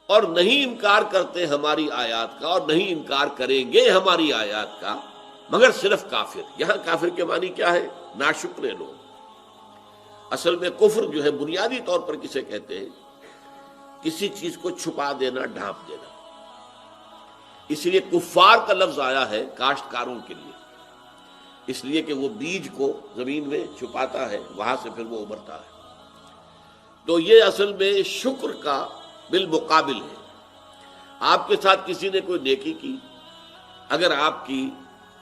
اور نہیں انکار کرتے ہماری آیات کا، اور نہیں انکار کریں گے ہماری آیات کا مگر صرف کافر۔ یہاں کافر کے معنی کیا ہے؟ ناشکر لوگ۔ اصل میں کفر جو ہے بنیادی طور پر کسے کہتے ہیں؟ کسی چیز کو چھپا دینا، ڈھانپ دینا۔ اس لیے کفار کا لفظ آیا ہے کاشتکاروں کے لیے، اس لیے کہ وہ بیج کو زمین میں چھپاتا ہے، وہاں سے پھر وہ ابھرتا ہے۔ تو یہ اصل میں شکر کا بالمقابل ہے۔ آپ کے ساتھ کسی نے کوئی نیکی کی، اگر آپ کی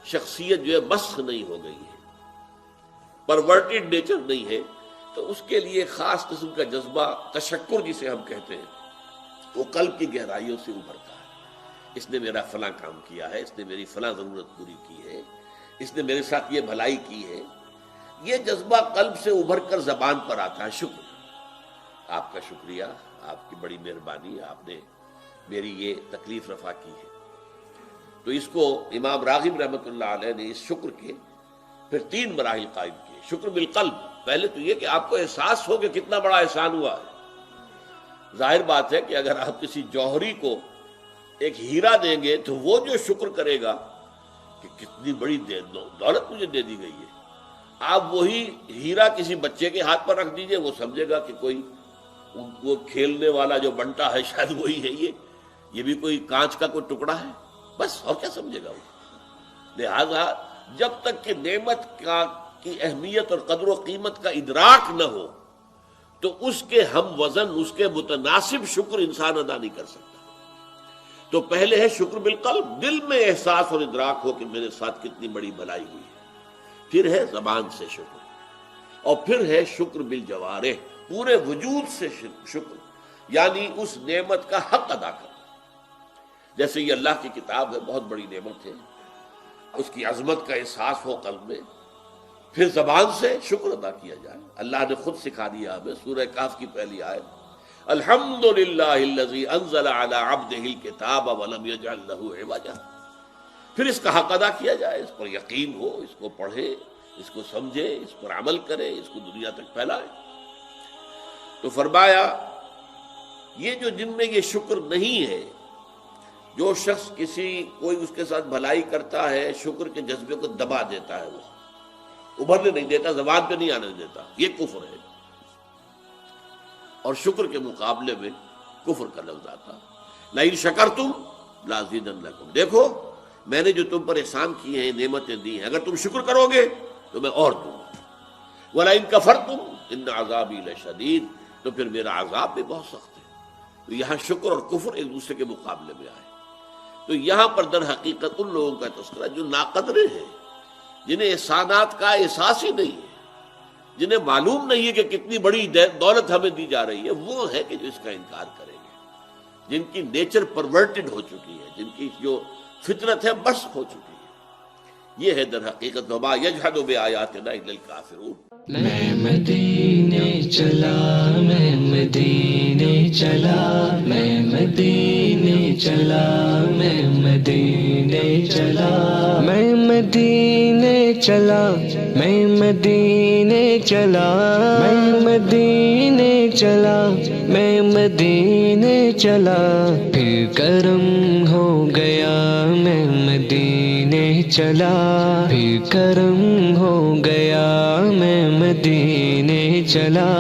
شخصیت جو ہے مسخ نہیں ہو گئی ہے، پرورٹڈ نیچر نہیں ہے، تو اس کے لیے خاص قسم کا جذبہ تشکر جسے ہم کہتے ہیں وہ قلب کی گہرائیوں سے ابھرتا ہے۔ اس نے میرا فلاں کام کیا ہے، اس نے میری فلاں ضرورت پوری کی ہے، اس نے میرے ساتھ یہ بھلائی کی ہے۔ یہ جذبہ قلب سے ابھر کر زبان پر آتا ہے، شکر، آپ کا شکریہ، آپ کی بڑی مہربانی، آپ نے میری یہ تکلیف رفع کی ہے۔ تو اس کو امام راغب رحمۃ اللہ علیہ نے اس شکر کے پھر 3 مراحل قائم کیے۔ شکر بالقلب، پہلے تو یہ کہ آپ کو احساس ہو کہ کتنا بڑا احسان ہوا ہے۔ ظاہر بات ہے کہ اگر آپ کسی جوہری کو ایک ہیرا دیں گے تو وہ جو شکر کرے گا کہ کتنی بڑی دولت مجھے دے دی گئی ہے، آپ وہی ہیرا کسی بچے کے ہاتھ پر رکھ دیجئے، وہ سمجھے گا کہ کوئی وہ کھیلنے والا جو بنٹا ہے شاید وہی ہے، یہ بھی کوئی کانچ کا کوئی ٹکڑا ہے، بس، اور کیا سمجھے گا وہ۔ لہذا جب تک کہ نعمت کی اہمیت اور قدر و قیمت کا ادراک نہ ہو تو اس کے ہم وزن، اس کے متناسب شکر انسان ادا نہیں کر سکتا۔ تو پہلے ہے شکر بالقلب، دل میں احساس اور ادراک ہو کہ میرے ساتھ کتنی بڑی بھلائی ہوئی ہے۔ پھر ہے زبان سے شکر، اور پھر ہے شکر بالجوارح، پورے وجود سے شکر، یعنی اس نعمت کا حق ادا کرنا۔ جیسے یہ اللہ کی کتاب ہے، بہت بڑی نعمت ہے، اس کی عظمت کا احساس ہو قلب میں، پھر زبان سے شکر ادا کیا جائے۔ اللہ نے خود سکھا دیا ہمیں، سورہ کاف کی پہلی آیت، الحمدللہ الذی انزل علی عبدہ الکتاب ولم یجعل لہ عوجا۔ پھر اس کا حق ادا کیا جائے، اس پر یقین ہو، اس کو پڑھے، اس کو سمجھے، اس پر عمل کرے، اس کو دنیا تک پھیلائے۔ تو فرمایا یہ جو جن میں یہ شکر نہیں ہے، جو شخص کوئی اس کے ساتھ بھلائی کرتا ہے، شکر کے جذبے کو دبا دیتا ہے، وہ ابھرنے نہیں دیتا، زبان پہ نہیں آنے دیتا، یہ کفر ہے۔ اور شکر کے مقابلے میں کفر کا لفظ آتا، لئن شکرتم لازیدنکم، دیکھو میں نے جو تم پر احسان کیے ہیں، نعمتیں دی ہیں، اگر تم شکر کرو گے تو میں اور دوں گا، ولئن کفرتم ان عذابی لشدید، تو پھر میرا عذاب بھی بہت سخت ہے۔ تو یہاں شکر اور کفر ایک دوسرے کے مقابلے میں آئے۔ تو یہاں پر در حقیقت ان لوگوں کا تذکرہ جو ناقدرے ہیں، جنہیں احسانات کا احساس ہی نہیں ہے، جنہیں معلوم نہیں ہے کہ کتنی بڑی دولت ہمیں دی جا رہی ہے، وہ ہے کہ جو اس کا انکار کریں گے، جن کی نیچر پرورٹڈ ہو چکی ہے، جن کی جو فطرت ہے مسخ ہو چکی ہے۔ یہ ہے در حقیقت وما یجحد بآیاتنا الا الکافرون۔ میں مدینے چلا، میں مدینے چلا، میں مدینے چلا، میں مدینے چلا، میں مدینے چلا، میں مدینے چلا، میں مدینے چلا، میں مدینے چلا، پھر کرم ہو گیا، میں مدینے چلا، پھر کرم ہو گیا، میں مدینے چلا۔